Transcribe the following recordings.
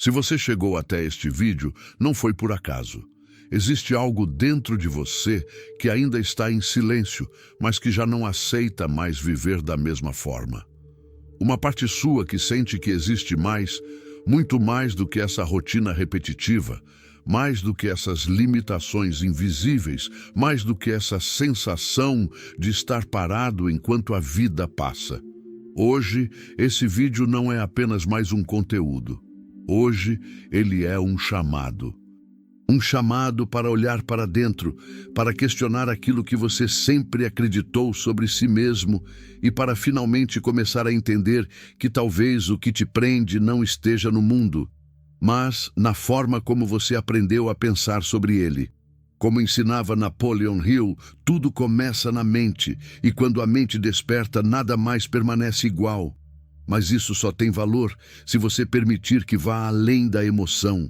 Se você chegou até este vídeo, não foi por acaso. Existe algo dentro de você que ainda está em silêncio, mas que já não aceita mais viver da mesma forma. Uma parte sua que sente que existe mais, muito mais do que essa rotina repetitiva, mais do que essas limitações invisíveis, mais do que essa sensação de estar parado enquanto a vida passa. Hoje, esse vídeo não é apenas mais um conteúdo. Hoje, ele é um chamado. Um chamado para olhar para dentro, para questionar aquilo que você sempre acreditou sobre si mesmo e para finalmente começar a entender que talvez o que te prende não esteja no mundo, mas na forma como você aprendeu a pensar sobre ele. Como ensinava Napoleon Hill, tudo começa na mente, e quando a mente desperta, nada mais permanece igual. Mas isso só tem valor se você permitir que vá além da emoção.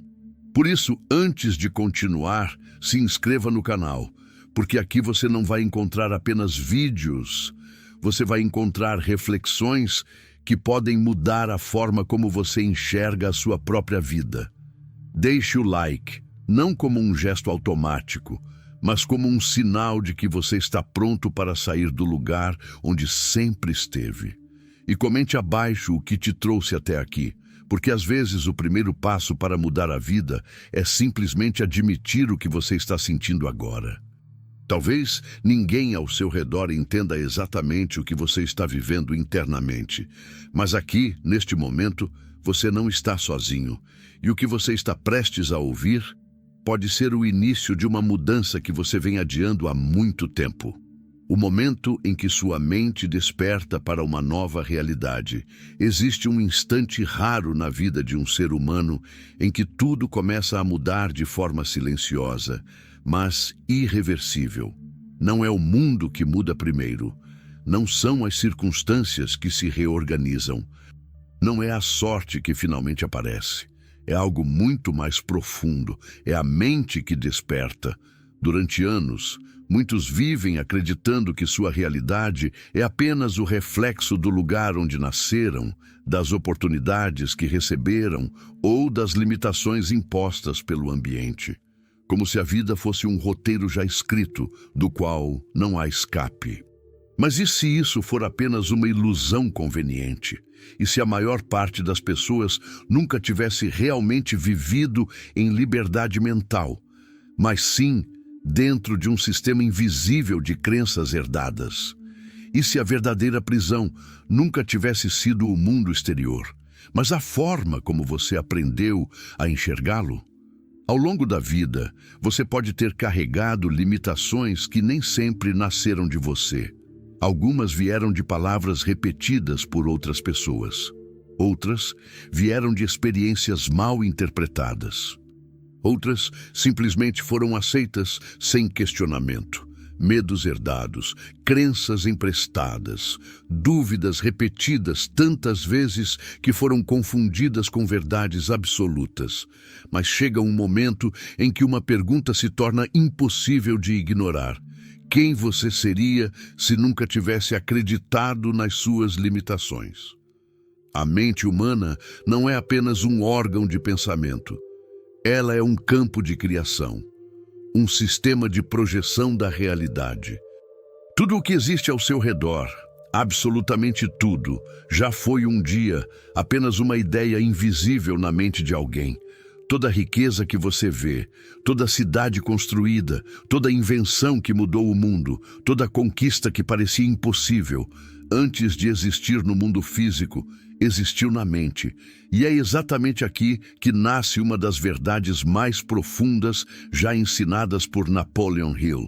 Por isso, antes de continuar, se inscreva no canal, porque aqui você não vai encontrar apenas vídeos, você vai encontrar reflexões que podem mudar a forma como você enxerga a sua própria vida. Deixe o like, não como um gesto automático, mas como um sinal de que você está pronto para sair do lugar onde sempre esteve. E comente abaixo o que te trouxe até aqui, porque às vezes o primeiro passo para mudar a vida é simplesmente admitir o que você está sentindo agora. Talvez ninguém ao seu redor entenda exatamente o que você está vivendo internamente, mas aqui, neste momento, você não está sozinho, e o que você está prestes a ouvir pode ser o início de uma mudança que você vem adiando há muito tempo. O momento em que sua mente desperta para uma nova realidade. Existe um instante raro na vida de um ser humano em que tudo começa a mudar de forma silenciosa, mas irreversível. Não é o mundo que muda primeiro. Não são as circunstâncias que se reorganizam. Não é a sorte que finalmente aparece. É algo muito mais profundo. É a mente que desperta. Durante anos, muitos vivem acreditando que sua realidade é apenas o reflexo do lugar onde nasceram, das oportunidades que receberam ou das limitações impostas pelo ambiente. Como se a vida fosse um roteiro já escrito, do qual não há escape. Mas e se isso for apenas uma ilusão conveniente? E se a maior parte das pessoas nunca tivesse realmente vivido em liberdade mental, mas sim dentro de um sistema invisível de crenças herdadas? E se a verdadeira prisão nunca tivesse sido o mundo exterior, mas a forma como você aprendeu a enxergá-lo? Ao longo da vida, você pode ter carregado limitações que nem sempre nasceram de você. Algumas vieram de palavras repetidas por outras pessoas. Outras vieram de experiências mal interpretadas. Outras simplesmente foram aceitas sem questionamento. Medos herdados, crenças emprestadas, dúvidas repetidas tantas vezes que foram confundidas com verdades absolutas. Mas chega um momento em que uma pergunta se torna impossível de ignorar. Quem você seria se nunca tivesse acreditado nas suas limitações? A mente humana não é apenas um órgão de pensamento. Ela é um campo de criação, um sistema de projeção da realidade. Tudo o que existe ao seu redor, absolutamente tudo, já foi um dia apenas uma ideia invisível na mente de alguém. Toda a riqueza que você vê, toda a cidade construída, toda a invenção que mudou o mundo, toda a conquista que parecia impossível, antes de existir no mundo físico, existiu na mente. E é exatamente aqui que nasce uma das verdades mais profundas já ensinadas por Napoleon Hill.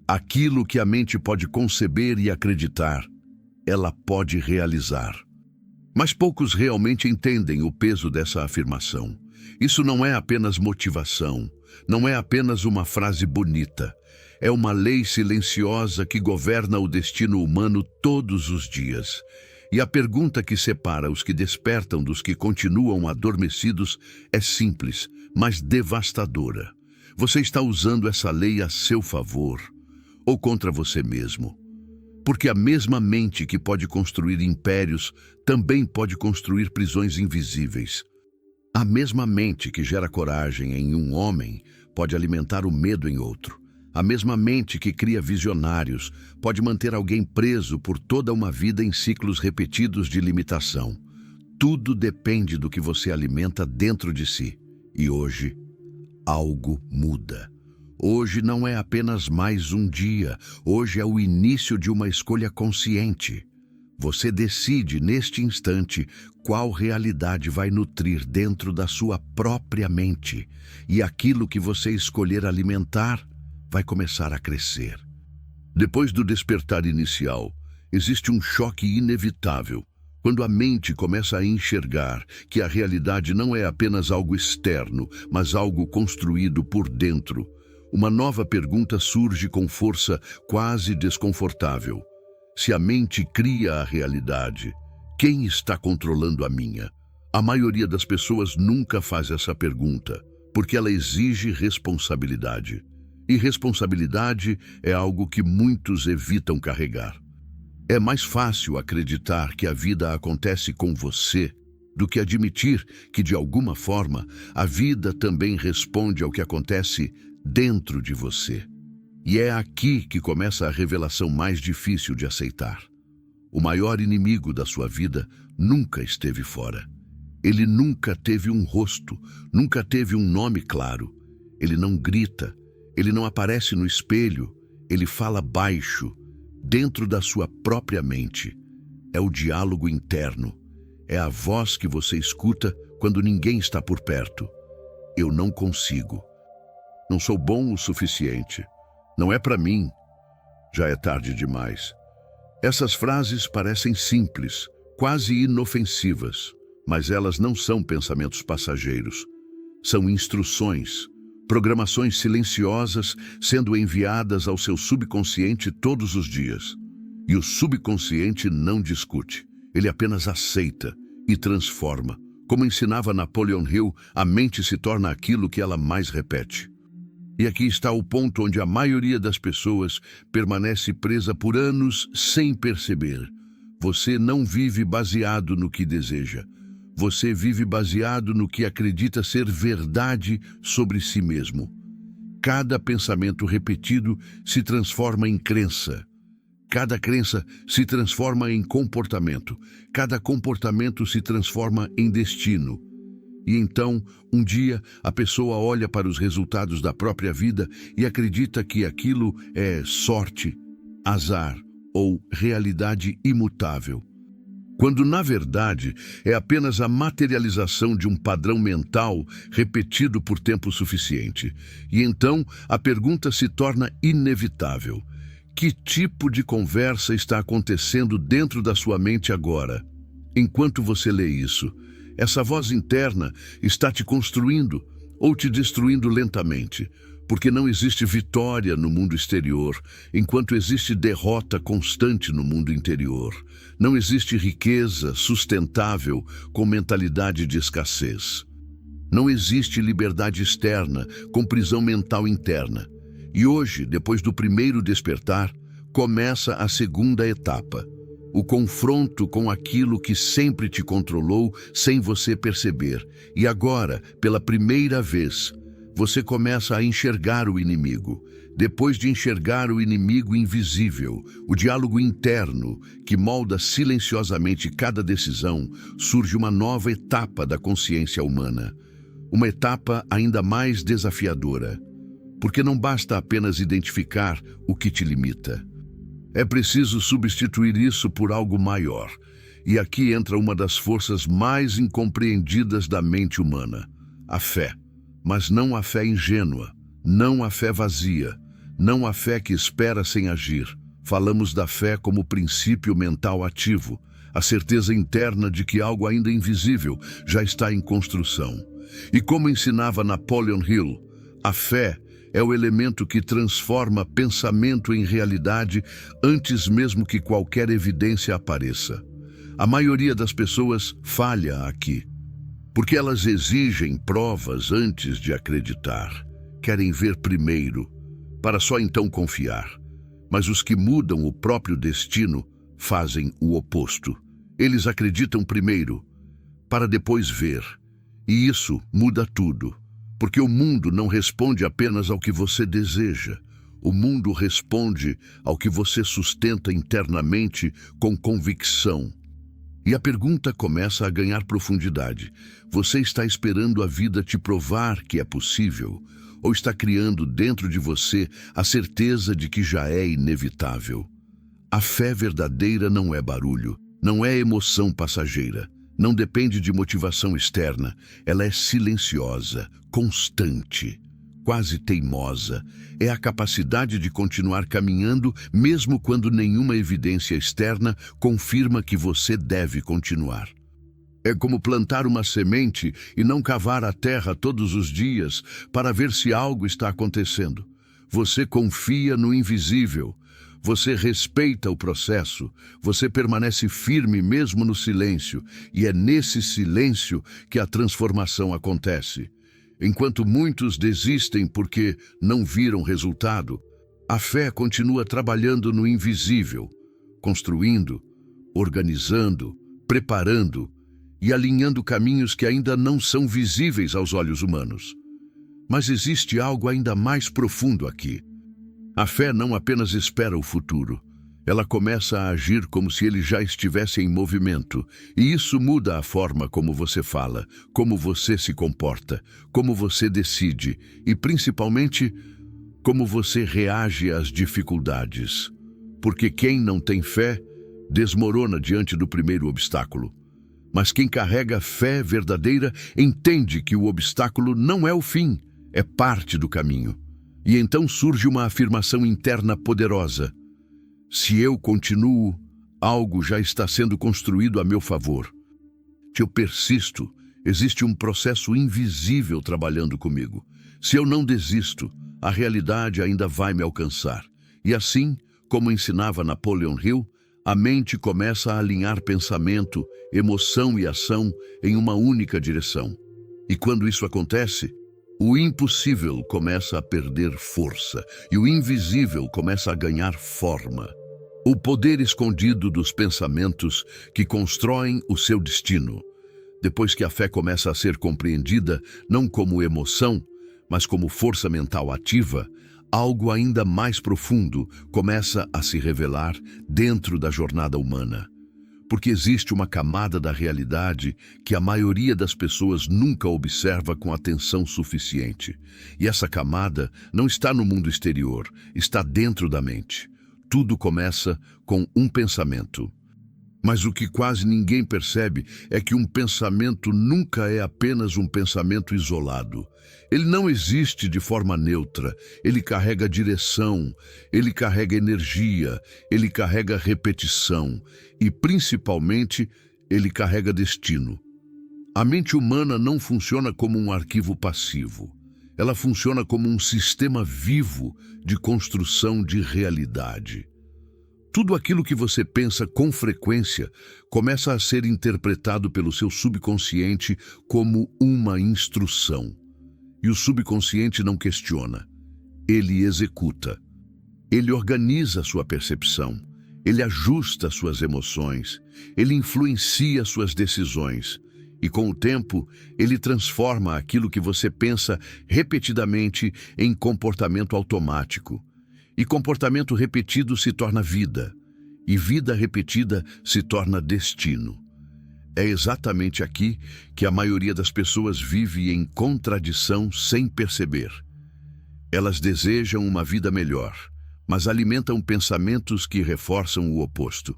Aquilo que a mente pode conceber e acreditar, ela pode realizar. Mas poucos realmente entendem o peso dessa afirmação. Isso não é apenas motivação, não é apenas uma frase bonita. É uma lei silenciosa que governa o destino humano todos os dias. E a pergunta que separa os que despertam dos que continuam adormecidos é simples, mas devastadora. Você está usando essa lei a seu favor ou contra você mesmo? Porque a mesma mente que pode construir impérios também pode construir prisões invisíveis. A mesma mente que gera coragem em um homem pode alimentar o medo em outro. A mesma mente que cria visionários pode manter alguém preso por toda uma vida em ciclos repetidos de limitação. Tudo depende do que você alimenta dentro de si. E hoje, algo muda. Hoje não é apenas mais um dia. Hoje é o início de uma escolha consciente. Você decide neste instante qual realidade vai nutrir dentro da sua própria mente. E aquilo que você escolher alimentar vai começar a crescer. Depois do despertar inicial, existe um choque inevitável, quando a mente começa a enxergar que a realidade não é apenas algo externo, mas algo construído por dentro. Uma nova pergunta surge com força quase desconfortável. Se a mente cria a realidade, quem está controlando a minha? A maioria das pessoas nunca faz essa pergunta, porque ela exige responsabilidade. E responsabilidade é algo que muitos evitam carregar. É mais fácil acreditar que a vida acontece com você do que admitir que, de alguma forma, a vida também responde ao que acontece dentro de você. E é aqui que começa a revelação mais difícil de aceitar. O maior inimigo da sua vida nunca esteve fora. Ele nunca teve um rosto, nunca teve um nome claro. Ele não grita, ele não aparece no espelho, ele fala baixo, dentro da sua própria mente. É o diálogo interno. É a voz que você escuta quando ninguém está por perto. Eu não consigo. Não sou bom o suficiente. Não é para mim. Já é tarde demais. Essas frases parecem simples, quase inofensivas, mas elas não são pensamentos passageiros. São instruções, programações silenciosas sendo enviadas ao seu subconsciente todos os dias. E o subconsciente não discute, ele apenas aceita e transforma. Como ensinava Napoleon Hill, a mente se torna aquilo que ela mais repete. E aqui está o ponto onde a maioria das pessoas permanece presa por anos sem perceber. Você não vive baseado no que deseja. Você vive baseado no que acredita ser verdade sobre si mesmo. Cada pensamento repetido se transforma em crença. Cada crença se transforma em comportamento. Cada comportamento se transforma em destino. E então, um dia, a pessoa olha para os resultados da própria vida e acredita que aquilo é sorte, azar ou realidade imutável. Quando, na verdade, é apenas a materialização de um padrão mental repetido por tempo suficiente. E então, a pergunta se torna inevitável. Que tipo de conversa está acontecendo dentro da sua mente agora? Enquanto você lê isso, essa voz interna está te construindo ou te destruindo lentamente, porque não existe vitória no mundo exterior, enquanto existe derrota constante no mundo interior. Não existe riqueza sustentável com mentalidade de escassez. Não existe liberdade externa com prisão mental interna. E hoje, depois do primeiro despertar, começa a segunda etapa. O confronto com aquilo que sempre te controlou sem você perceber. E agora, pela primeira vez, você começa a enxergar o inimigo. Depois de enxergar o inimigo invisível, o diálogo interno, que molda silenciosamente cada decisão, surge uma nova etapa da consciência humana. Uma etapa ainda mais desafiadora. Porque não basta apenas identificar o que te limita. É preciso substituir isso por algo maior. E aqui entra uma das forças mais incompreendidas da mente humana: a fé. Mas não a fé ingênua, não a fé vazia, não a fé que espera sem agir. Falamos da fé como princípio mental ativo, a certeza interna de que algo ainda invisível já está em construção. E como ensinava Napoleon Hill, a fé é o elemento que transforma pensamento em realidade antes mesmo que qualquer evidência apareça. A maioria das pessoas falha aqui, porque elas exigem provas antes de acreditar. Querem ver primeiro, para só então confiar. Mas os que mudam o próprio destino fazem o oposto. Eles acreditam primeiro, para depois ver. E isso muda tudo, porque o mundo não responde apenas ao que você deseja. O mundo responde ao que você sustenta internamente com convicção. E a pergunta começa a ganhar profundidade. Você está esperando a vida te provar que é possível? Ou está criando dentro de você a certeza de que já é inevitável? A fé verdadeira não é barulho, não é emoção passageira, não depende de motivação externa. Ela é silenciosa, constante, quase teimosa. É a capacidade de continuar caminhando mesmo quando nenhuma evidência externa confirma que você deve continuar. É como plantar uma semente e não cavar a terra todos os dias para ver se algo está acontecendo. Você confia no invisível. Você respeita o processo. Você permanece firme mesmo no silêncio. E é nesse silêncio que a transformação acontece. Enquanto muitos desistem porque não viram resultado, a fé continua trabalhando no invisível, construindo, organizando, preparando e alinhando caminhos que ainda não são visíveis aos olhos humanos. Mas existe algo ainda mais profundo aqui. A fé não apenas espera o futuro. Ela começa a agir como se ele já estivesse em movimento, e isso muda a forma como você fala, como você se comporta, como você decide e, principalmente, como você reage às dificuldades. Porque quem não tem fé desmorona diante do primeiro obstáculo. Mas quem carrega fé verdadeira entende que o obstáculo não é o fim, é parte do caminho. E então surge uma afirmação interna poderosa. Se eu continuo, algo já está sendo construído a meu favor. Se eu persisto, existe um processo invisível trabalhando comigo. Se eu não desisto, a realidade ainda vai me alcançar. E assim, como ensinava Napoleon Hill, a mente começa a alinhar pensamento, emoção e ação em uma única direção. E quando isso acontece, o impossível começa a perder força e o invisível começa a ganhar forma. O poder escondido dos pensamentos que constroem o seu destino. Depois que a fé começa a ser compreendida não como emoção, mas como força mental ativa, algo ainda mais profundo começa a se revelar dentro da jornada humana. Porque existe uma camada da realidade que a maioria das pessoas nunca observa com atenção suficiente. E essa camada não está no mundo exterior, está dentro da mente. Tudo começa com um pensamento. Mas o que quase ninguém percebe é que um pensamento nunca é apenas um pensamento isolado. Ele não existe de forma neutra. Ele carrega direção, ele carrega energia, ele carrega repetição e, principalmente, ele carrega destino. A mente humana não funciona como um arquivo passivo. Ela funciona como um sistema vivo de construção de realidade. Tudo aquilo que você pensa com frequência começa a ser interpretado pelo seu subconsciente como uma instrução. E o subconsciente não questiona. Ele executa. Ele organiza sua percepção. Ele ajusta suas emoções. Ele influencia suas decisões. E com o tempo, ele transforma aquilo que você pensa repetidamente em comportamento automático. E comportamento repetido se torna vida. E vida repetida se torna destino. É exatamente aqui que a maioria das pessoas vive em contradição sem perceber. Elas desejam uma vida melhor, mas alimentam pensamentos que reforçam o oposto.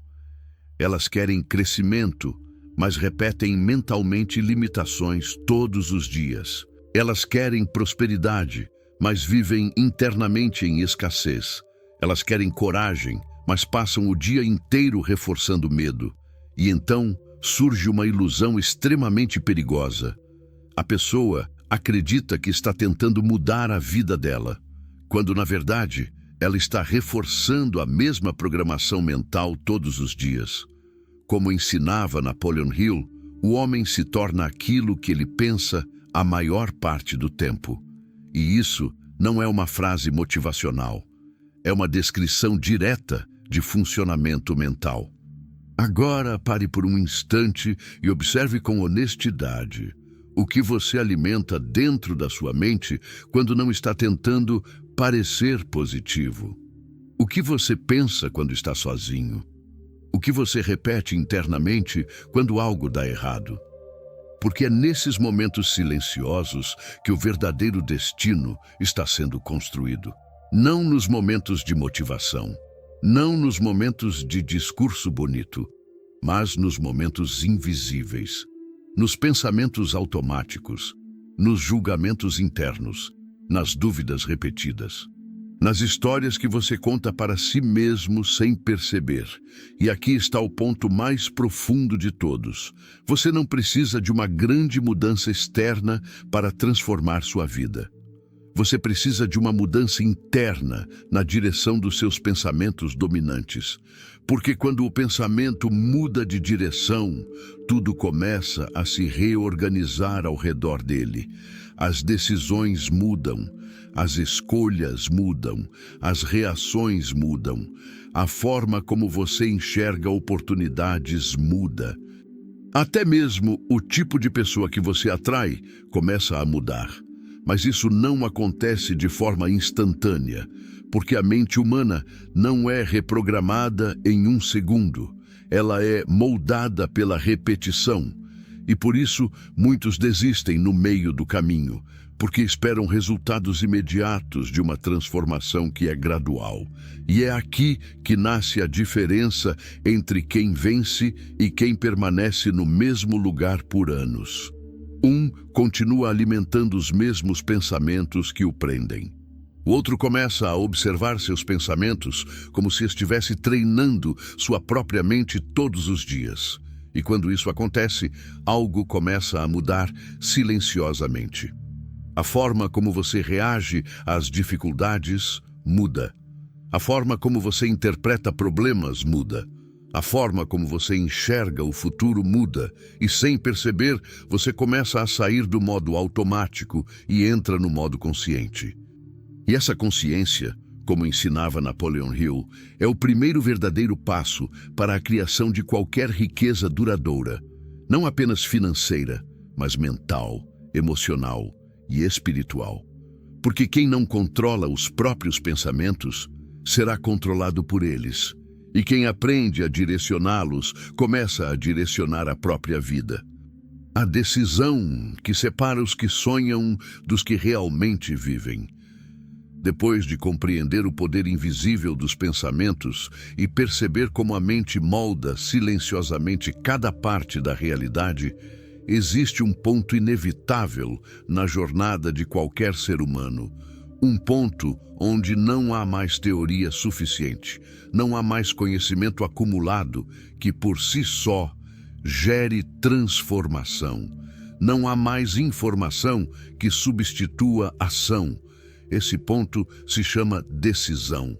Elas querem crescimento, mas repetem mentalmente limitações todos os dias. Elas querem prosperidade, mas vivem internamente em escassez. Elas querem coragem, mas passam o dia inteiro reforçando medo. E então surge uma ilusão extremamente perigosa. A pessoa acredita que está tentando mudar a vida dela, quando, na verdade, ela está reforçando a mesma programação mental todos os dias. Como ensinava Napoleon Hill, o homem se torna aquilo que ele pensa a maior parte do tempo. E isso não é uma frase motivacional. É uma descrição direta de funcionamento mental. Agora pare por um instante e observe com honestidade. O que você alimenta dentro da sua mente quando não está tentando parecer positivo? O que você pensa quando está sozinho? O que você repete internamente quando algo dá errado? Porque é nesses momentos silenciosos que o verdadeiro destino está sendo construído. Não nos momentos de motivação, não nos momentos de discurso bonito, mas nos momentos invisíveis, nos pensamentos automáticos, nos julgamentos internos, nas dúvidas repetidas, nas histórias que você conta para si mesmo sem perceber. E aqui está o ponto mais profundo de todos. Você não precisa de uma grande mudança externa para transformar sua vida. Você precisa de uma mudança interna na direção dos seus pensamentos dominantes. Porque quando o pensamento muda de direção, tudo começa a se reorganizar ao redor dele. As decisões mudam, as escolhas mudam, as reações mudam. A forma como você enxerga oportunidades muda. Até mesmo o tipo de pessoa que você atrai começa a mudar. Mas isso não acontece de forma instantânea, porque a mente humana não é reprogramada em um segundo. Ela é moldada pela repetição. E por isso, muitos desistem no meio do caminho, porque esperam resultados imediatos de uma transformação que é gradual. E é aqui que nasce a diferença entre quem vence e quem permanece no mesmo lugar por anos. Um continua alimentando os mesmos pensamentos que o prendem. O outro começa a observar seus pensamentos como se estivesse treinando sua própria mente todos os dias. E quando isso acontece, algo começa a mudar silenciosamente. A forma como você reage às dificuldades muda. A forma como você interpreta problemas muda. A forma como você enxerga o futuro muda e, sem perceber, você começa a sair do modo automático e entra no modo consciente. E essa consciência, como ensinava Napoleon Hill, é o primeiro verdadeiro passo para a criação de qualquer riqueza duradoura, não apenas financeira, mas mental, emocional e espiritual. Porque quem não controla os próprios pensamentos será controlado por eles. E quem aprende a direcioná-los, começa a direcionar a própria vida. A decisão que separa os que sonham dos que realmente vivem. Depois de compreender o poder invisível dos pensamentos e perceber como a mente molda silenciosamente cada parte da realidade, existe um ponto inevitável na jornada de qualquer ser humano. Um ponto onde não há mais teoria suficiente, não há mais conhecimento acumulado que por si só gere transformação. Não há mais informação que substitua ação. Esse ponto se chama decisão.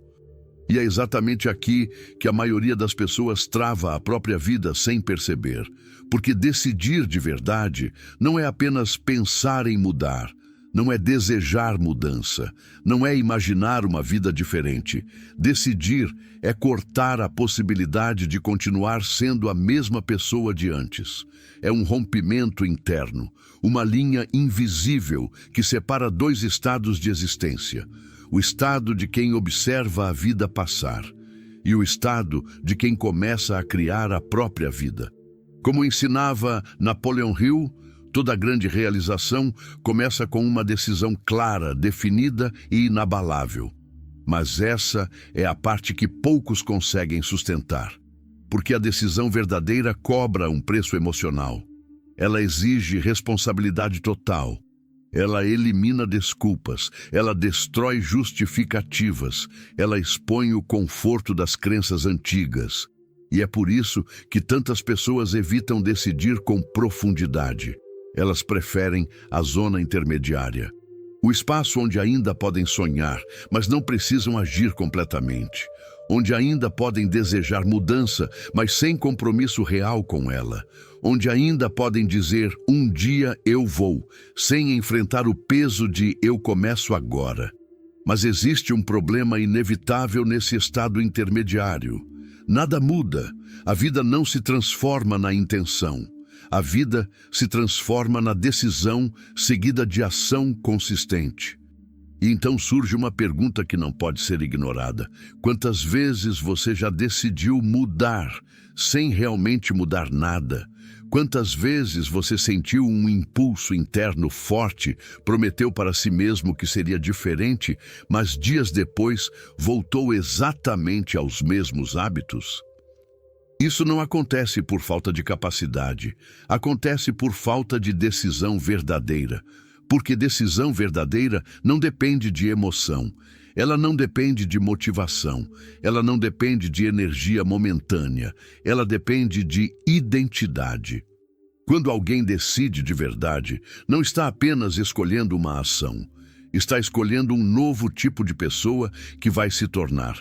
E é exatamente aqui que a maioria das pessoas trava a própria vida sem perceber. Porque decidir de verdade não é apenas pensar em mudar, não é desejar mudança, não é imaginar uma vida diferente. Decidir é cortar a possibilidade de continuar sendo a mesma pessoa de antes. É um rompimento interno, uma linha invisível que separa dois estados de existência. O estado de quem observa a vida passar e o estado de quem começa a criar a própria vida. Como ensinava Napoleon Hill, toda grande realização começa com uma decisão clara, definida e inabalável. Mas essa é a parte que poucos conseguem sustentar, porque a decisão verdadeira cobra um preço emocional. Ela exige responsabilidade total. Ela elimina desculpas, ela destrói justificativas, ela expõe o conforto das crenças antigas. E é por isso que tantas pessoas evitam decidir com profundidade. Elas preferem a zona intermediária. O espaço onde ainda podem sonhar, mas não precisam agir completamente. Onde ainda podem desejar mudança, mas sem compromisso real com ela. Onde ainda podem dizer, um dia eu vou, sem enfrentar o peso de eu começo agora. Mas existe um problema inevitável nesse estado intermediário. Nada muda, a vida não se transforma na intenção. A vida se transforma na decisão seguida de ação consistente. E então surge uma pergunta que não pode ser ignorada. Quantas vezes você já decidiu mudar sem realmente mudar nada? Quantas vezes você sentiu um impulso interno forte, prometeu para si mesmo que seria diferente, mas dias depois voltou exatamente aos mesmos hábitos? Isso não acontece por falta de capacidade, acontece por falta de decisão verdadeira. Porque decisão verdadeira não depende de emoção, ela não depende de motivação, ela não depende de energia momentânea, ela depende de identidade. Quando alguém decide de verdade, não está apenas escolhendo uma ação, está escolhendo um novo tipo de pessoa que vai se tornar.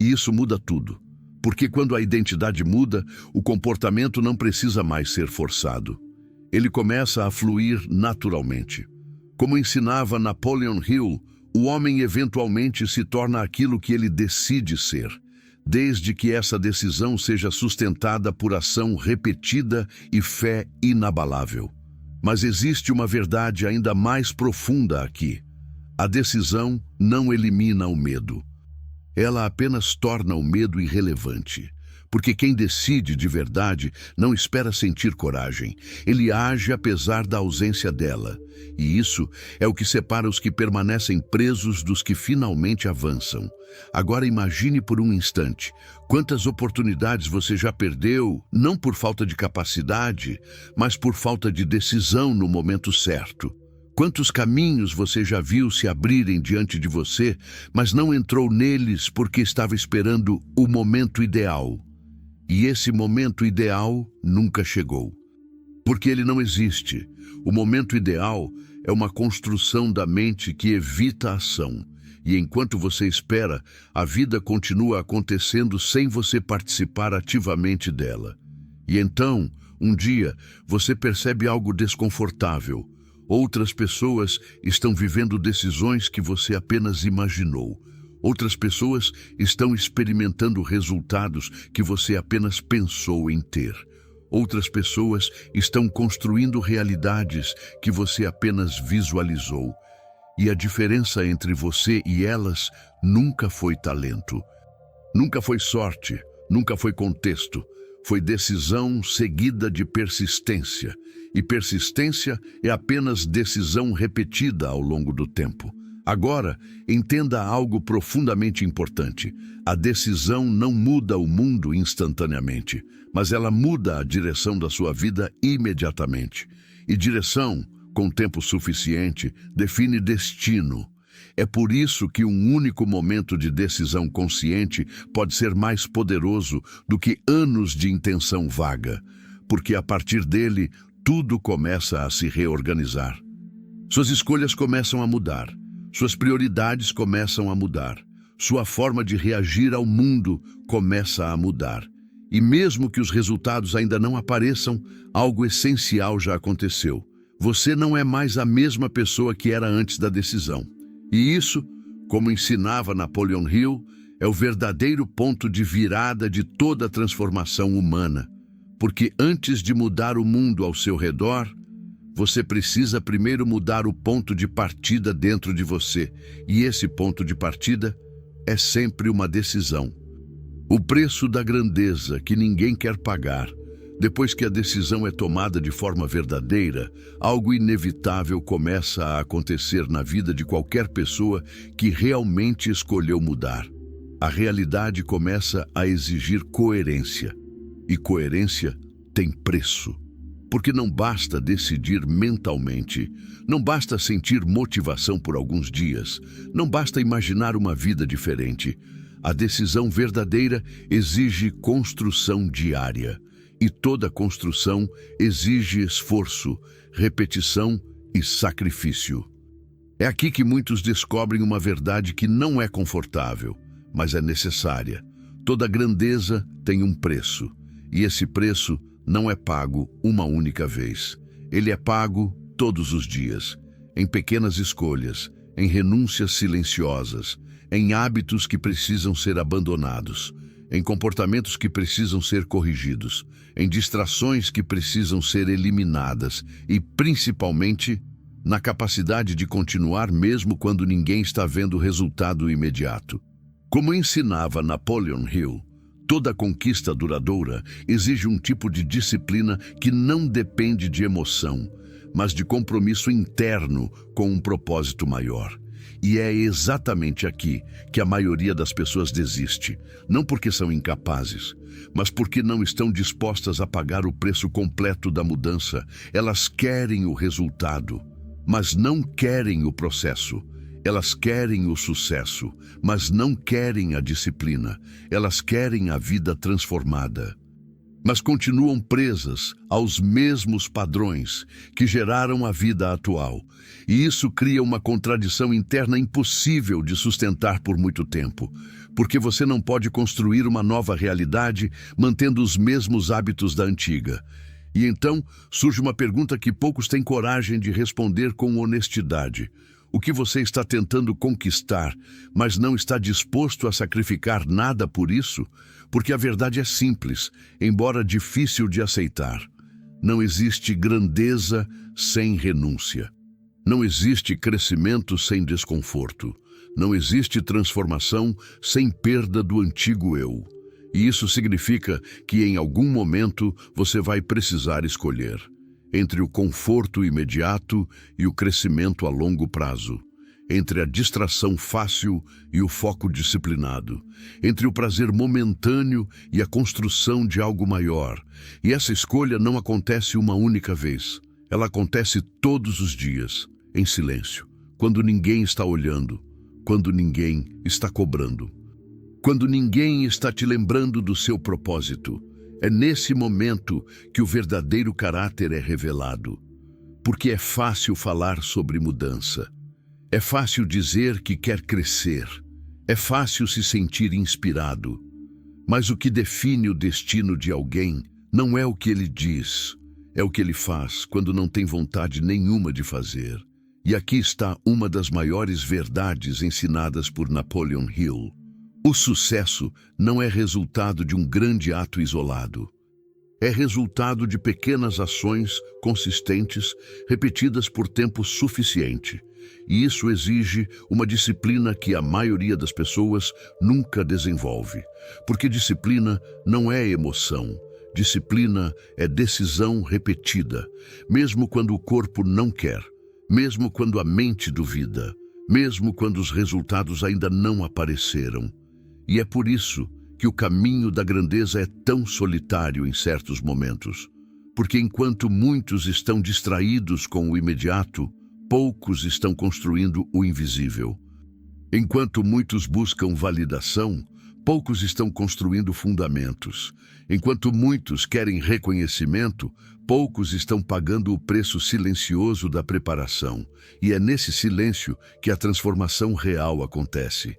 E isso muda tudo. Porque quando a identidade muda, o comportamento não precisa mais ser forçado. Ele começa a fluir naturalmente. Como ensinava Napoleon Hill, o homem eventualmente se torna aquilo que ele decide ser, desde que essa decisão seja sustentada por ação repetida e fé inabalável. Mas existe uma verdade ainda mais profunda aqui. A decisão não elimina o medo. Ela apenas torna o medo irrelevante. Porque quem decide de verdade não espera sentir coragem. Ele age apesar da ausência dela. E isso é o que separa os que permanecem presos dos que finalmente avançam. Agora imagine por um instante quantas oportunidades você já perdeu, não por falta de capacidade, mas por falta de decisão no momento certo. Quantos caminhos você já viu se abrirem diante de você, mas não entrou neles porque estava esperando o momento ideal. E esse momento ideal nunca chegou. Porque ele não existe. O momento ideal é uma construção da mente que evita a ação. E enquanto você espera, a vida continua acontecendo sem você participar ativamente dela. E então, um dia, você percebe algo desconfortável. Outras pessoas estão vivendo decisões que você apenas imaginou. Outras pessoas estão experimentando resultados que você apenas pensou em ter. Outras pessoas estão construindo realidades que você apenas visualizou. E a diferença entre você e elas nunca foi talento. Nunca foi sorte, nunca foi contexto. Foi decisão seguida de persistência. E persistência é apenas decisão repetida ao longo do tempo. Agora, entenda algo profundamente importante. A decisão não muda o mundo instantaneamente, mas ela muda a direção da sua vida imediatamente. E direção, com tempo suficiente, define destino. É por isso que um único momento de decisão consciente pode ser mais poderoso do que anos de intenção vaga, porque a partir dele, tudo começa a se reorganizar. Suas escolhas começam a mudar. Suas prioridades começam a mudar. Sua forma de reagir ao mundo começa a mudar. E mesmo que os resultados ainda não apareçam, algo essencial já aconteceu. Você não é mais a mesma pessoa que era antes da decisão. E isso, como ensinava Napoleon Hill, é o verdadeiro ponto de virada de toda a transformação humana. Porque antes de mudar o mundo ao seu redor, você precisa primeiro mudar o ponto de partida dentro de você. E esse ponto de partida é sempre uma decisão. O preço da grandeza que ninguém quer pagar. Depois que a decisão é tomada de forma verdadeira, algo inevitável começa a acontecer na vida de qualquer pessoa que realmente escolheu mudar. A realidade começa a exigir coerência. E coerência tem preço. Porque não basta decidir mentalmente, não basta sentir motivação por alguns dias, não basta imaginar uma vida diferente. A decisão verdadeira exige construção diária. E toda construção exige esforço, repetição e sacrifício. É aqui que muitos descobrem uma verdade que não é confortável, mas é necessária. Toda grandeza tem um preço, e esse preço não é pago uma única vez. Ele é pago todos os dias, em pequenas escolhas, em renúncias silenciosas, em hábitos que precisam ser abandonados. em comportamentos que precisam ser corrigidos, em distrações que precisam ser eliminadas e, principalmente, na capacidade de continuar mesmo quando ninguém está vendo o resultado imediato. Como ensinava Napoleon Hill, toda conquista duradoura exige um tipo de disciplina que não depende de emoção, mas de compromisso interno com um propósito maior. E é exatamente aqui que a maioria das pessoas desiste, não porque são incapazes, mas porque não estão dispostas a pagar o preço completo da mudança. Elas querem o resultado, mas não querem o processo. Elas querem o sucesso, mas não querem a disciplina. Elas querem a vida transformada, mas continuam presas aos mesmos padrões que geraram a vida atual. E isso cria uma contradição interna impossível de sustentar por muito tempo, porque você não pode construir uma nova realidade mantendo os mesmos hábitos da antiga. E então surge uma pergunta que poucos têm coragem de responder com honestidade. O que você está tentando conquistar, mas não está disposto a sacrificar nada por isso? Porque a verdade é simples, embora difícil de aceitar. Não existe grandeza sem renúncia. Não existe crescimento sem desconforto. Não existe transformação sem perda do antigo eu. E isso significa que em algum momento você vai precisar escolher entre o conforto imediato e o crescimento a longo prazo, entre a distração fácil e o foco disciplinado, entre o prazer momentâneo e a construção de algo maior. E essa escolha não acontece uma única vez. Ela acontece todos os dias, em silêncio, quando ninguém está olhando, quando ninguém está cobrando, quando ninguém está te lembrando do seu propósito. É nesse momento que o verdadeiro caráter é revelado, porque é fácil falar sobre mudança. É fácil dizer que quer crescer. É fácil se sentir inspirado. Mas o que define o destino de alguém não é o que ele diz, é o que ele faz quando não tem vontade nenhuma de fazer. E aqui está uma das maiores verdades ensinadas por Napoleon Hill. O sucesso não é resultado de um grande ato isolado. É resultado de pequenas ações consistentes, repetidas por tempo suficiente. E isso exige uma disciplina que a maioria das pessoas nunca desenvolve. Porque disciplina não é emoção. Disciplina é decisão repetida, mesmo quando o corpo não quer, mesmo quando a mente duvida, mesmo quando os resultados ainda não apareceram. E é por isso que o caminho da grandeza é tão solitário em certos momentos. Porque enquanto muitos estão distraídos com o imediato, poucos estão construindo o invisível. Enquanto muitos buscam validação, poucos estão construindo fundamentos. Enquanto muitos querem reconhecimento, poucos estão pagando o preço silencioso da preparação. E é nesse silêncio que a transformação real acontece.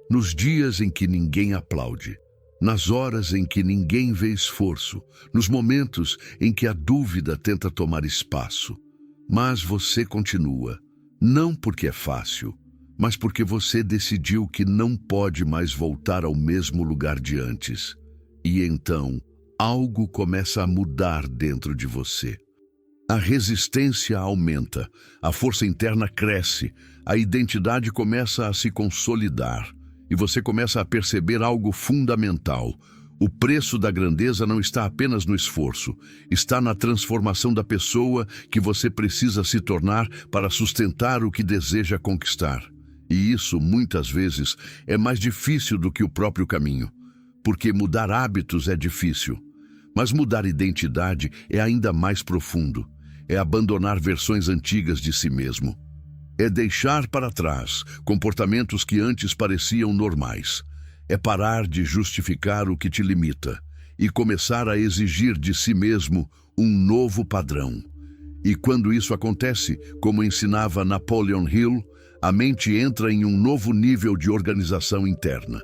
Nos dias em que ninguém aplaude, nas horas em que ninguém vê esforço, nos momentos em que a dúvida tenta tomar espaço. Mas você continua, não porque é fácil, mas porque você decidiu que não pode mais voltar ao mesmo lugar de antes. E então, algo começa a mudar dentro de você. A resistência aumenta, a força interna cresce, a identidade começa a se consolidar. E você começa a perceber algo fundamental. O preço da grandeza não está apenas no esforço, está na transformação da pessoa que você precisa se tornar para sustentar o que deseja conquistar. E isso, muitas vezes, é mais difícil do que o próprio caminho, porque mudar hábitos é difícil, mas mudar identidade é ainda mais profundo. É abandonar versões antigas de si mesmo. É deixar para trás comportamentos que antes pareciam normais. É parar de justificar o que te limita e começar a exigir de si mesmo um novo padrão. E quando isso acontece, como ensinava Napoleon Hill, a mente entra em um novo nível de organização interna,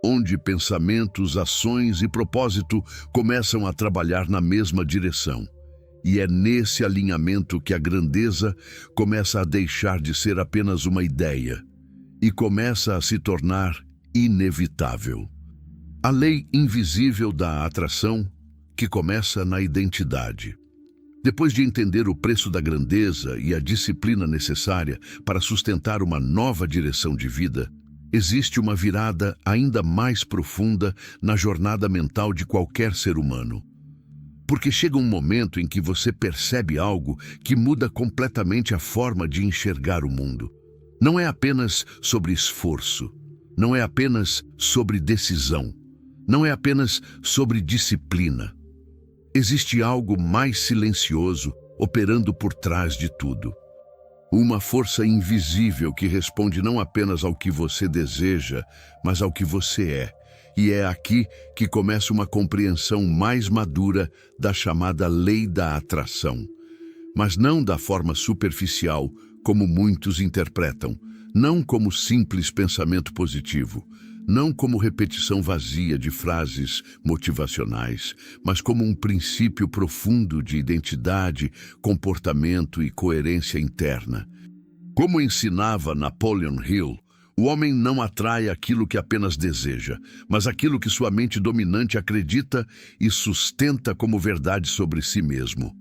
onde pensamentos, ações e propósito começam a trabalhar na mesma direção. E é nesse alinhamento que a grandeza começa a deixar de ser apenas uma ideia e começa a se tornar inevitável. A lei invisível da atração, que começa na identidade. Depois de entender o preço da grandeza e a disciplina necessária para sustentar uma nova direção de vida, existe uma virada ainda mais profunda na jornada mental de qualquer ser humano. Porque chega um momento em que você percebe algo que muda completamente a forma de enxergar o mundo. Não é apenas sobre esforço, não é apenas sobre decisão, não é apenas sobre disciplina. Existe algo mais silencioso operando por trás de tudo. Uma força invisível que responde não apenas ao que você deseja, mas ao que você é. E é aqui que começa uma compreensão mais madura da chamada lei da atração. Mas não da forma superficial, como muitos interpretam, não como simples pensamento positivo, não como repetição vazia de frases motivacionais, mas como um princípio profundo de identidade, comportamento e coerência interna. Como ensinava Napoleon Hill, o homem não atrai aquilo que apenas deseja, mas aquilo que sua mente dominante acredita e sustenta como verdade sobre si mesmo.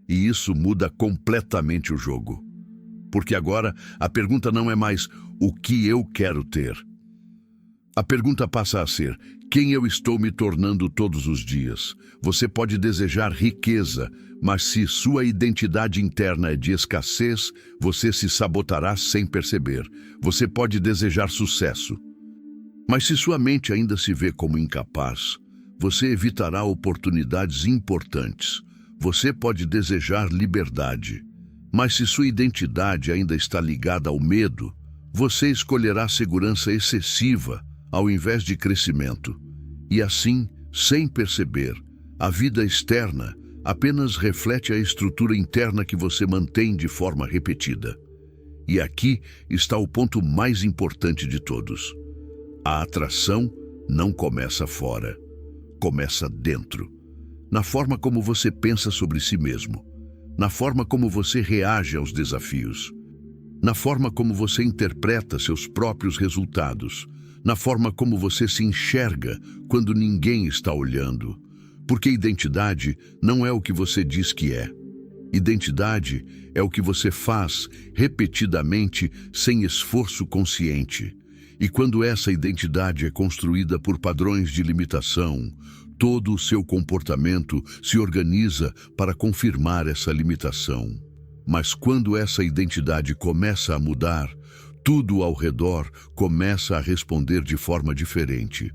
E isso muda completamente o jogo. Porque agora a pergunta não é mais o que eu quero ter. A pergunta passa a ser: quem eu estou me tornando todos os dias? Você pode desejar riqueza, mas se sua identidade interna é de escassez, você se sabotará sem perceber. Você pode desejar sucesso, mas se sua mente ainda se vê como incapaz, você evitará oportunidades importantes. Você pode desejar liberdade, mas se sua identidade ainda está ligada ao medo, você escolherá segurança excessiva ao invés de crescimento. E assim, sem perceber, a vida externa apenas reflete a estrutura interna que você mantém de forma repetida. E aqui está o ponto mais importante de todos. A atração não começa fora, começa dentro. Na forma como você pensa sobre si mesmo, na forma como você reage aos desafios, na forma como você interpreta seus próprios resultados, na forma como você se enxerga quando ninguém está olhando. Porque identidade não é o que você diz que é. Identidade é o que você faz repetidamente sem esforço consciente. E quando essa identidade é construída por padrões de limitação, todo o seu comportamento se organiza para confirmar essa limitação. Mas quando essa identidade começa a mudar, tudo ao redor começa a responder de forma diferente.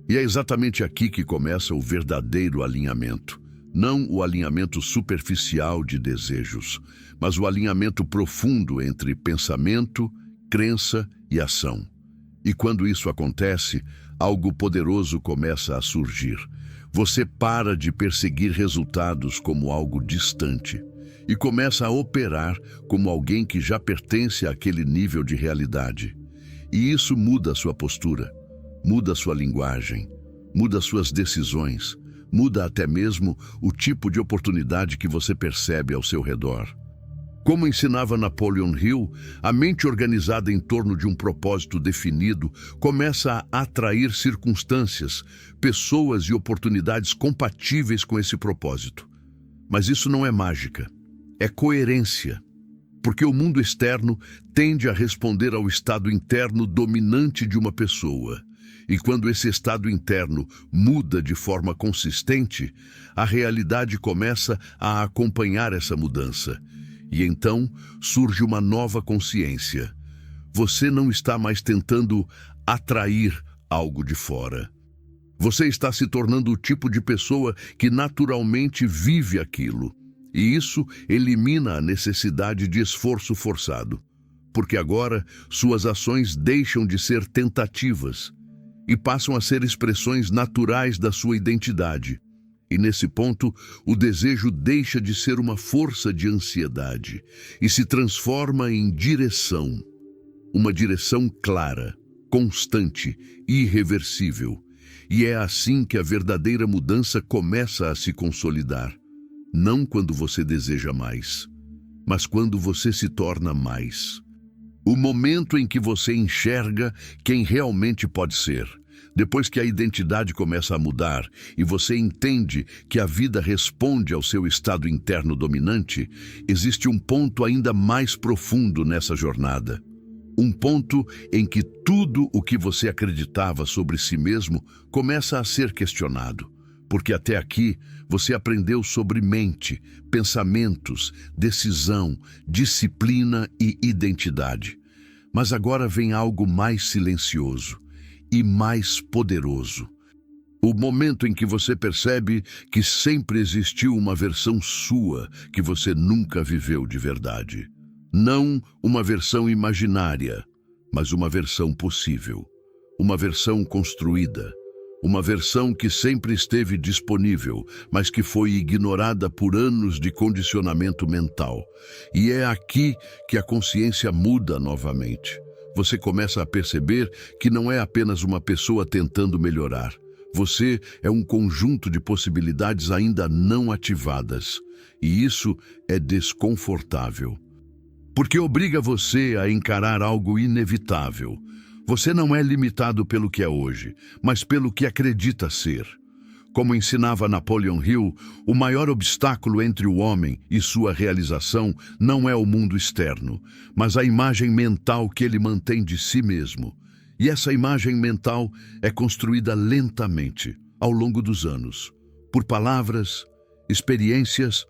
E é exatamente aqui que começa o verdadeiro alinhamento. Não o alinhamento superficial de desejos, mas o alinhamento profundo entre pensamento, crença e ação. E quando isso acontece, algo poderoso começa a surgir. Você para de perseguir resultados como algo distante e começa a operar como alguém que já pertence àquele nível de realidade. E isso muda a sua postura, muda a sua linguagem, muda suas decisões, muda até mesmo o tipo de oportunidade que você percebe ao seu redor. Como ensinava Napoleon Hill, a mente organizada em torno de um propósito definido começa a atrair circunstâncias, pessoas e oportunidades compatíveis com esse propósito. Mas isso não é mágica, é coerência. Porque o mundo externo tende a responder ao estado interno dominante de uma pessoa. E quando esse estado interno muda de forma consistente, a realidade começa a acompanhar essa mudança. E então surge uma nova consciência. Você não está mais tentando atrair algo de fora. Você está se tornando o tipo de pessoa que naturalmente vive aquilo. E isso elimina a necessidade de esforço forçado. Porque agora suas ações deixam de ser tentativas e passam a ser expressões naturais da sua identidade. E nesse ponto, o desejo deixa de ser uma força de ansiedade e se transforma em direção. Uma direção clara, constante, irreversível. E é assim que a verdadeira mudança começa a se consolidar. Não quando você deseja mais, mas quando você se torna mais. O momento em que você enxerga quem realmente pode ser, Depois que a identidade começa a mudar e você entende que a vida responde ao seu estado interno dominante, existe um ponto ainda mais profundo nessa jornada. Um ponto em que tudo o que você acreditava sobre si mesmo começa a ser questionado. Porque até aqui você aprendeu sobre mente, pensamentos, decisão, disciplina e identidade. Mas agora vem algo mais silencioso e mais poderoso. O momento em que você percebe que sempre existiu uma versão sua que você nunca viveu de verdade. Não uma versão imaginária, mas uma versão possível. Uma versão construída. Uma versão que sempre esteve disponível, mas que foi ignorada por anos de condicionamento mental. E é aqui que a consciência muda novamente. Você começa a perceber que não é apenas uma pessoa tentando melhorar. Você é um conjunto de possibilidades ainda não ativadas. E isso é desconfortável. Porque obriga você a encarar algo inevitável. Você não é limitado pelo que é hoje, mas pelo que acredita ser. Como ensinava Napoleon Hill, o maior obstáculo entre o homem e sua realização não é o mundo externo, mas a imagem mental que ele mantém de si mesmo. E essa imagem mental é construída lentamente, ao longo dos anos, por palavras, experiências,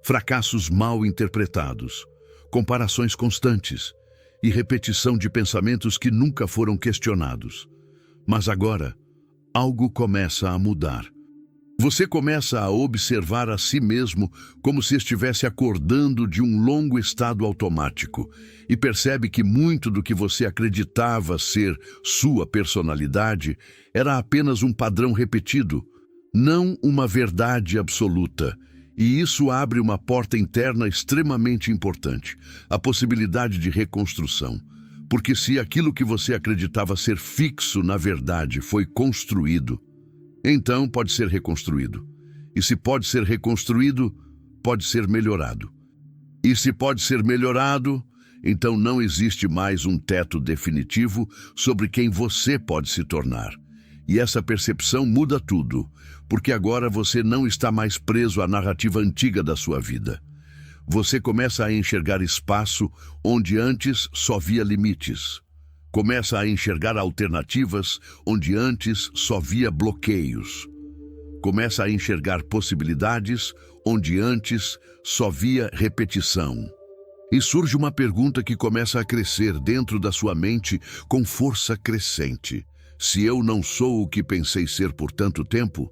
fracassos mal interpretados, comparações constantes e repetição de pensamentos que nunca foram questionados. Mas agora, algo começa a mudar. Você começa a observar a si mesmo como se estivesse acordando de um longo estado automático e percebe que muito do que você acreditava ser sua personalidade era apenas um padrão repetido, não uma verdade absoluta. E isso abre uma porta interna extremamente importante, a possibilidade de reconstrução. Porque se aquilo que você acreditava ser fixo, na verdade, foi construído, então pode ser reconstruído. E se pode ser reconstruído, pode ser melhorado. E se pode ser melhorado, então não existe mais um teto definitivo sobre quem você pode se tornar. E essa percepção muda tudo, porque agora você não está mais preso à narrativa antiga da sua vida. Você começa a enxergar espaço onde antes só via limites. Começa a enxergar alternativas onde antes só via bloqueios. Começa a enxergar possibilidades onde antes só via repetição. E surge uma pergunta que começa a crescer dentro da sua mente com força crescente. Se eu não sou o que pensei ser por tanto tempo,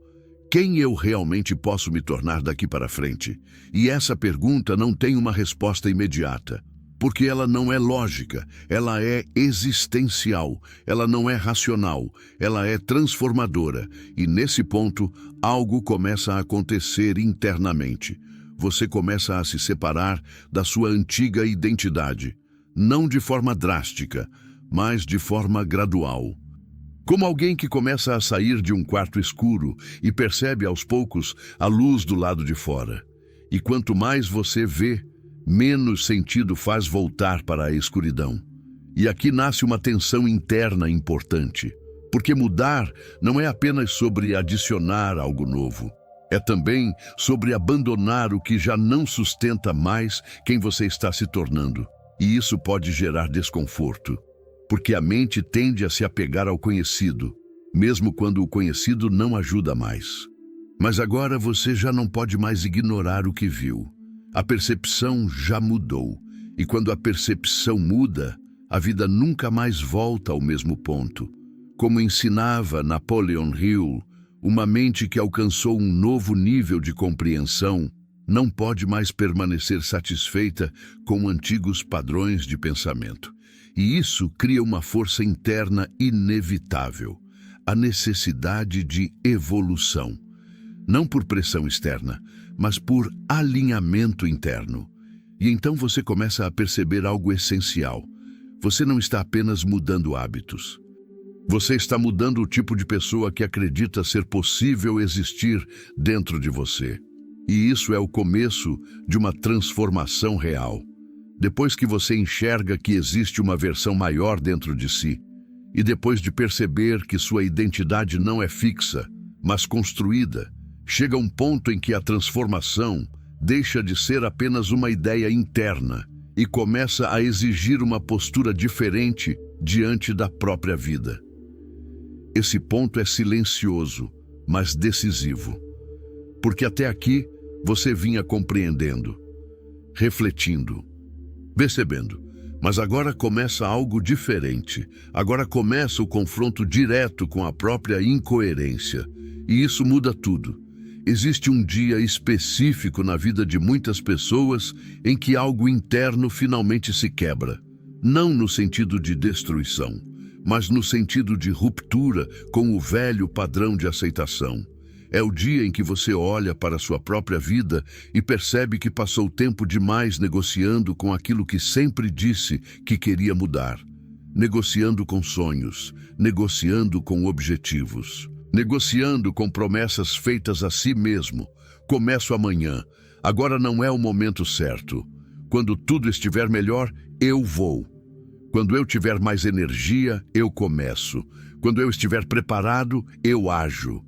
quem eu realmente posso me tornar daqui para frente? E essa pergunta não tem uma resposta imediata, porque ela não é lógica, ela é existencial, ela não é racional, ela é transformadora. E nesse ponto, algo começa a acontecer internamente. Você começa a se separar da sua antiga identidade, não de forma drástica, mas de forma gradual. Como alguém que começa a sair de um quarto escuro e percebe aos poucos a luz do lado de fora. E quanto mais você vê, menos sentido faz voltar para a escuridão. E aqui nasce uma tensão interna importante, porque mudar não é apenas sobre adicionar algo novo. É também sobre abandonar o que já não sustenta mais quem você está se tornando. E isso pode gerar desconforto. Porque a mente tende a se apegar ao conhecido, mesmo quando o conhecido não ajuda mais. Mas agora você já não pode mais ignorar o que viu. A percepção já mudou, e quando a percepção muda, a vida nunca mais volta ao mesmo ponto. Como ensinava Napoleon Hill, uma mente que alcançou um novo nível de compreensão não pode mais permanecer satisfeita com antigos padrões de pensamento. E isso cria uma força interna inevitável, a necessidade de evolução. Não por pressão externa, mas por alinhamento interno. E então você começa a perceber algo essencial. Você não está apenas mudando hábitos. Você está mudando o tipo de pessoa que acredita ser possível existir dentro de você. E isso é o começo de uma transformação real. Depois que você enxerga que existe uma versão maior dentro de si, E depois de perceber que sua identidade não é fixa, mas construída, chega um ponto em que a transformação deixa de ser apenas uma ideia interna e começa a exigir uma postura diferente diante da própria vida. Esse ponto é silencioso, mas decisivo. Porque até aqui você vinha compreendendo, refletindo, percebendo. Mas agora começa algo diferente. Agora começa o confronto direto com a própria incoerência. E isso muda tudo. Existe um dia específico na vida de muitas pessoas em que algo interno finalmente se quebra. Não no sentido de destruição, mas no sentido de ruptura com o velho padrão de aceitação. É o dia em que você olha para a sua própria vida e percebe que passou tempo demais negociando com aquilo que sempre disse que queria mudar. Negociando com sonhos, negociando com objetivos, negociando com promessas feitas a si mesmo. Começo amanhã. Agora não é o momento certo. Quando tudo estiver melhor, eu vou. Quando eu tiver mais energia, eu começo. Quando eu estiver preparado, eu ajo.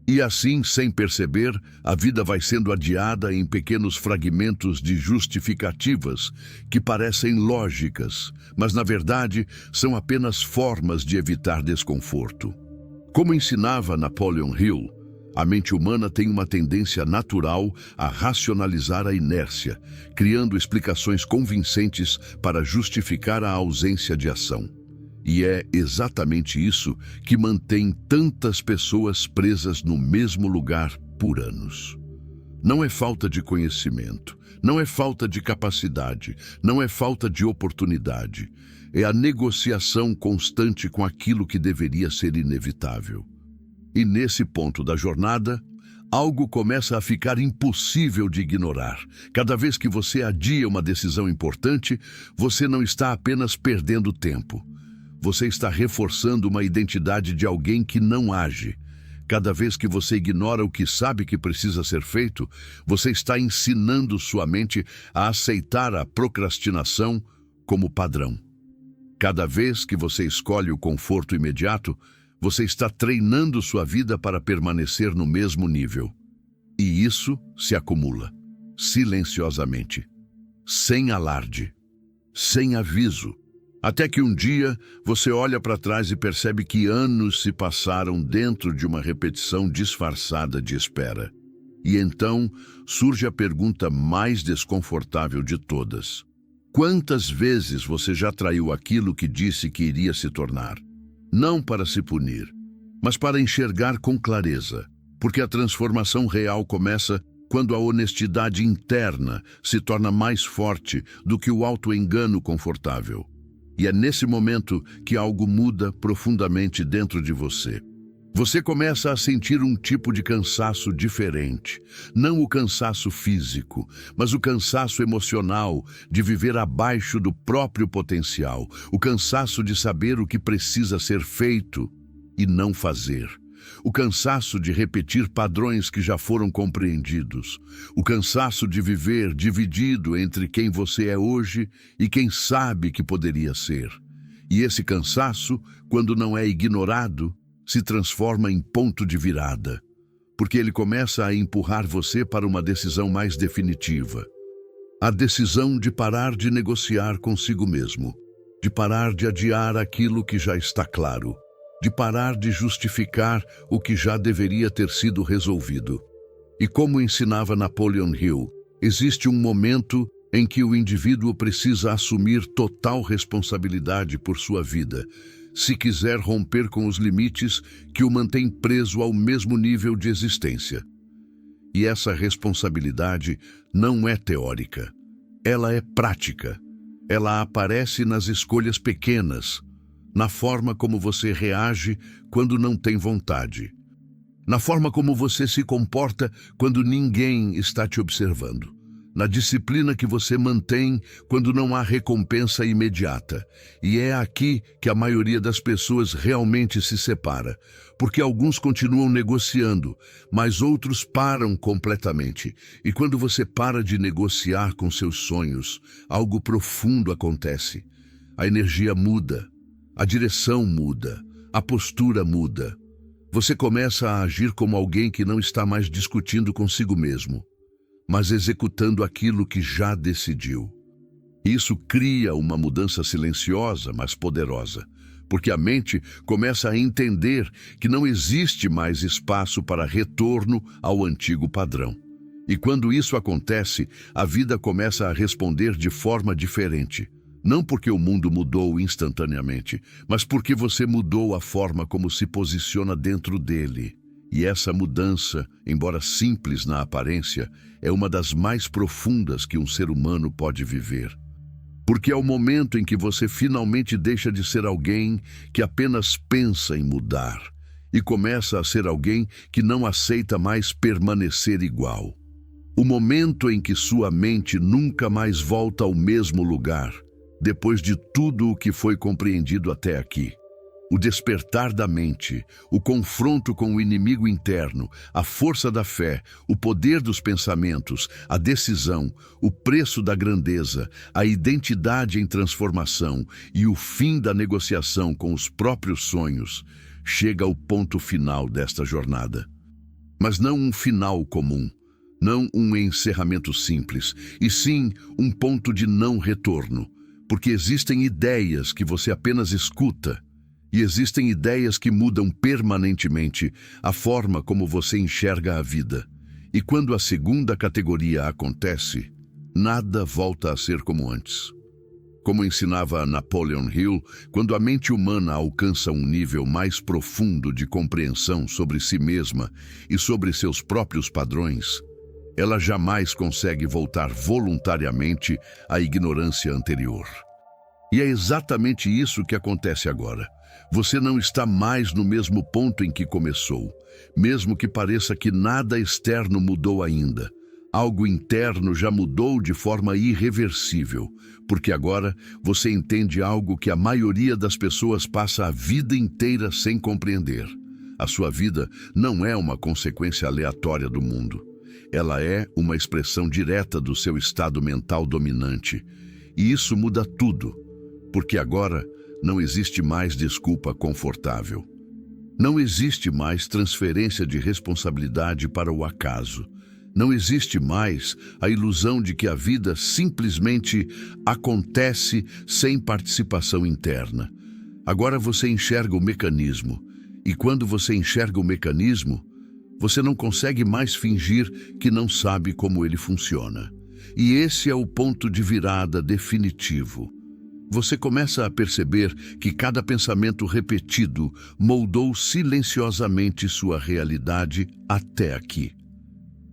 E assim, sem perceber, a vida vai sendo adiada em pequenos fragmentos de justificativas que parecem lógicas, mas na verdade são apenas formas de evitar desconforto. Como ensinava Napoleon Hill, a mente humana tem uma tendência natural a racionalizar a inércia, criando explicações convincentes para justificar a ausência de ação. E é exatamente isso que mantém tantas pessoas presas no mesmo lugar por anos. Não é falta de conhecimento, não é falta de capacidade, não é falta de oportunidade. É a negociação constante com aquilo que deveria ser inevitável. E nesse ponto da jornada, algo começa a ficar impossível de ignorar. Cada vez que você adia uma decisão importante, você não está apenas perdendo tempo. Você está reforçando uma identidade de alguém que não age. Cada vez que você ignora o que sabe que precisa ser feito, você está ensinando sua mente a aceitar a procrastinação como padrão. Cada vez que você escolhe o conforto imediato, você está treinando sua vida para permanecer no mesmo nível. E isso se acumula, silenciosamente, sem alarde, sem aviso. Até que um dia você olha para trás e percebe que anos se passaram dentro de uma repetição disfarçada de espera. E então surge a pergunta mais desconfortável de todas. Quantas vezes você já traiu aquilo que disse que iria se tornar? Não para se punir, mas para enxergar com clareza. Porque a transformação real começa quando a honestidade interna se torna mais forte do que o auto-engano confortável. E é nesse momento que algo muda profundamente dentro de você. Você começa a sentir um tipo de cansaço diferente. Não o cansaço físico, mas o cansaço emocional de viver abaixo do próprio potencial. O cansaço de saber o que precisa ser feito e não fazer. O cansaço de repetir padrões que já foram compreendidos. O cansaço de viver dividido entre quem você é hoje e quem sabe que poderia ser. E esse cansaço, quando não é ignorado, se transforma em ponto de virada, porque ele começa a empurrar você para uma decisão mais definitiva. A decisão de parar de negociar consigo mesmo, de parar de adiar aquilo que já está claro, de parar de justificar o que já deveria ter sido resolvido. E como ensinava Napoleon Hill, existe um momento em que o indivíduo precisa assumir total responsabilidade por sua vida, se quiser romper com os limites que o mantêm preso ao mesmo nível de existência. E essa responsabilidade não é teórica, ela é prática. Ela aparece nas escolhas pequenas, na forma como você reage quando não tem vontade, na forma como você se comporta quando ninguém está te observando, na disciplina que você mantém quando não há recompensa imediata. E é aqui que a maioria das pessoas realmente se separa, porque alguns continuam negociando, mas outros param completamente. E quando você para de negociar com seus sonhos, algo profundo acontece. A energia muda. A direção muda, a postura muda. Você começa a agir como alguém que não está mais discutindo consigo mesmo, mas executando aquilo que já decidiu. Isso cria uma mudança silenciosa, mas poderosa, porque a mente começa a entender que não existe mais espaço para retorno ao antigo padrão. E quando isso acontece, a vida começa a responder de forma diferente. Não porque o mundo mudou instantaneamente, mas porque você mudou a forma como se posiciona dentro dele. E essa mudança, embora simples na aparência, é uma das mais profundas que um ser humano pode viver. Porque é o momento em que você finalmente deixa de ser alguém que apenas pensa em mudar e começa a ser alguém que não aceita mais permanecer igual. O momento em que sua mente nunca mais volta ao mesmo lugar, depois de tudo o que foi compreendido até aqui. O despertar da mente, o confronto com o inimigo interno, a força da fé, o poder dos pensamentos, a decisão, o preço da grandeza, a identidade em transformação e o fim da negociação com os próprios sonhos, chega ao ponto final desta jornada. Mas não um final comum, não um encerramento simples, e sim um ponto de não retorno, porque existem ideias que você apenas escuta, e existem ideias que mudam permanentemente a forma como você enxerga a vida. E quando a segunda categoria acontece, nada volta a ser como antes. Como ensinava Napoleon Hill, quando a mente humana alcança um nível mais profundo de compreensão sobre si mesma e sobre seus próprios padrões, ela jamais consegue voltar voluntariamente à ignorância anterior. E é exatamente isso que acontece agora. Você não está mais no mesmo ponto em que começou, mesmo que pareça que nada externo mudou ainda. Algo interno já mudou de forma irreversível, porque agora você entende algo que a maioria das pessoas passa a vida inteira sem compreender. A sua vida não é uma consequência aleatória do mundo. Ela é uma expressão direta do seu estado mental dominante. E isso muda tudo, porque agora não existe mais desculpa confortável. Não existe mais transferência de responsabilidade para o acaso. Não existe mais a ilusão de que a vida simplesmente acontece sem participação interna. Agora você enxerga o mecanismo, e quando você enxerga o mecanismo, você não consegue mais fingir que não sabe como ele funciona. E esse é o ponto de virada definitivo. Você começa a perceber que cada pensamento repetido moldou silenciosamente sua realidade até aqui.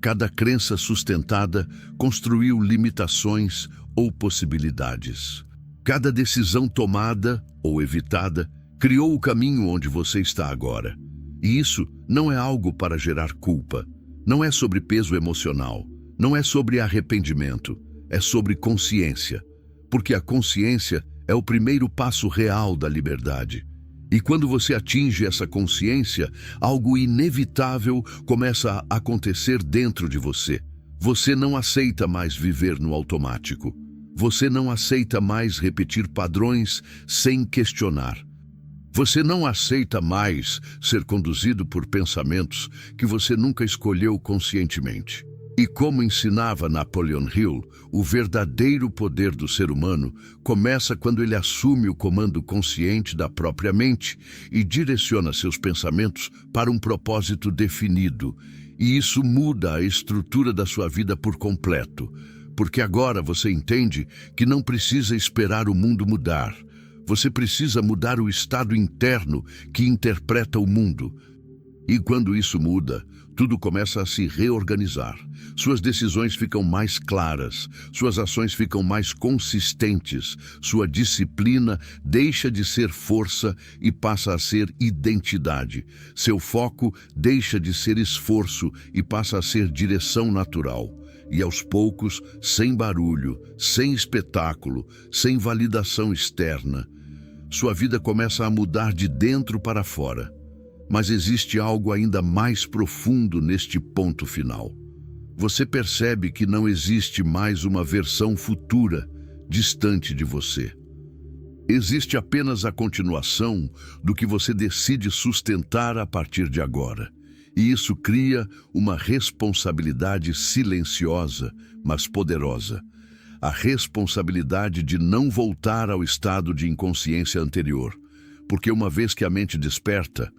Cada crença sustentada construiu limitações ou possibilidades. Cada decisão tomada ou evitada criou o caminho onde você está agora. E isso não é algo para gerar culpa. Não é sobre peso emocional. Não é sobre arrependimento. É sobre consciência. Porque a consciência é o primeiro passo real da liberdade. E quando você atinge essa consciência, algo inevitável começa a acontecer dentro de você. Você não aceita mais viver no automático. Você não aceita mais repetir padrões sem questionar. Você não aceita mais ser conduzido por pensamentos que você nunca escolheu conscientemente. E como ensinava Napoleon Hill, o verdadeiro poder do ser humano começa quando ele assume o comando consciente da própria mente e direciona seus pensamentos para um propósito definido. E isso muda a estrutura da sua vida por completo, porque agora você entende que não precisa esperar o mundo mudar. Você precisa mudar o estado interno que interpreta o mundo. E quando isso muda, tudo começa a se reorganizar. Suas decisões ficam mais claras, suas ações ficam mais consistentes, sua disciplina deixa de ser força e passa a ser identidade. Seu foco deixa de ser esforço e passa a ser direção natural. E aos poucos, sem barulho, sem espetáculo, sem validação externa, sua vida começa a mudar de dentro para fora. Mas existe algo ainda mais profundo neste ponto final. Você percebe que não existe mais uma versão futura, distante de você. Existe apenas a continuação do que você decide sustentar a partir de agora. E isso cria uma responsabilidade silenciosa, mas poderosa. A responsabilidade de não voltar ao estado de inconsciência anterior. Porque uma vez que a mente desperta,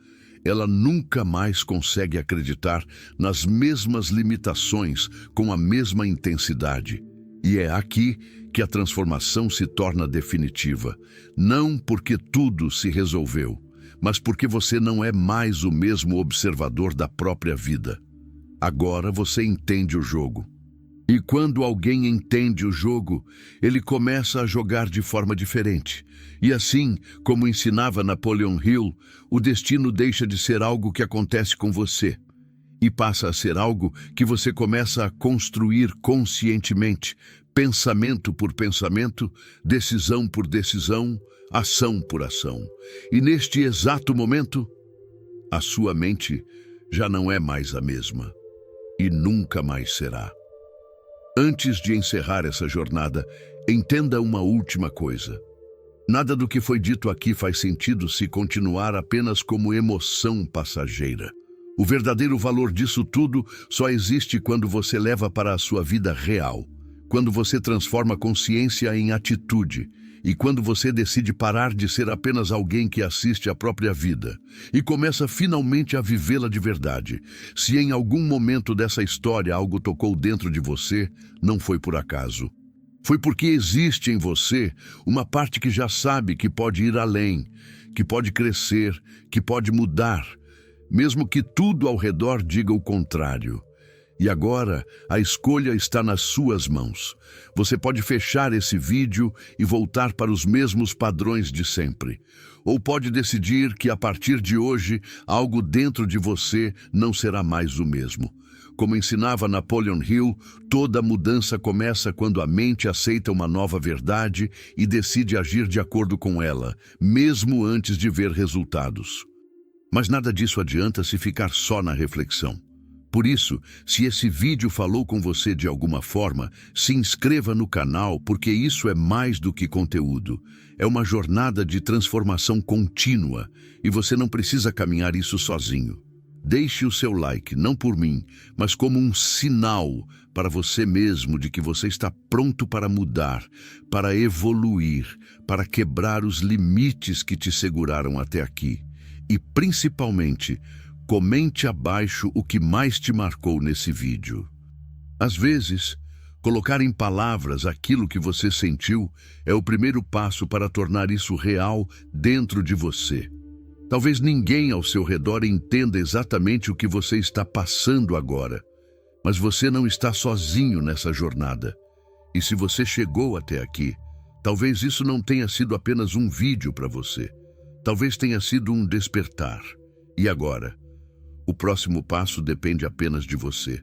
ela nunca mais consegue acreditar nas mesmas limitações com a mesma intensidade. E é aqui que a transformação se torna definitiva. Não porque tudo se resolveu, mas porque você não é mais o mesmo observador da própria vida. Agora você entende o jogo. E quando alguém entende o jogo, ele começa a jogar de forma diferente. E assim, como ensinava Napoleon Hill, o destino deixa de ser algo que acontece com você e passa a ser algo que você começa a construir conscientemente, pensamento por pensamento, decisão por decisão, ação por ação. E neste exato momento, a sua mente já não é mais a mesma e nunca mais será. Antes de encerrar essa jornada, entenda uma última coisa. Nada do que foi dito aqui faz sentido se continuar apenas como emoção passageira. O verdadeiro valor disso tudo só existe quando você leva para a sua vida real, quando você transforma consciência em atitude e quando você decide parar de ser apenas alguém que assiste à própria vida e começa finalmente a vivê-la de verdade. Se em algum momento dessa história algo tocou dentro de você, não foi por acaso. Foi porque existe em você uma parte que já sabe que pode ir além, que pode crescer, que pode mudar, mesmo que tudo ao redor diga o contrário. E agora, a escolha está nas suas mãos. Você pode fechar esse vídeo e voltar para os mesmos padrões de sempre. Ou pode decidir que, a partir de hoje, algo dentro de você não será mais o mesmo. Como ensinava Napoleon Hill, toda mudança começa quando a mente aceita uma nova verdade e decide agir de acordo com ela, mesmo antes de ver resultados. Mas nada disso adianta se ficar só na reflexão. Por isso, se esse vídeo falou com você de alguma forma, se inscreva no canal, porque isso é mais do que conteúdo. É uma jornada de transformação contínua e você não precisa caminhar isso sozinho. Deixe o seu like, não por mim, mas como um sinal para você mesmo de que você está pronto para mudar, para evoluir, para quebrar os limites que te seguraram até aqui. E, principalmente, comente abaixo o que mais te marcou nesse vídeo. Às vezes, colocar em palavras aquilo que você sentiu é o primeiro passo para tornar isso real dentro de você. Talvez ninguém ao seu redor entenda exatamente o que você está passando agora, mas você não está sozinho nessa jornada. E se você chegou até aqui, talvez isso não tenha sido apenas um vídeo para você. Talvez tenha sido um despertar. E agora? O próximo passo depende apenas de você.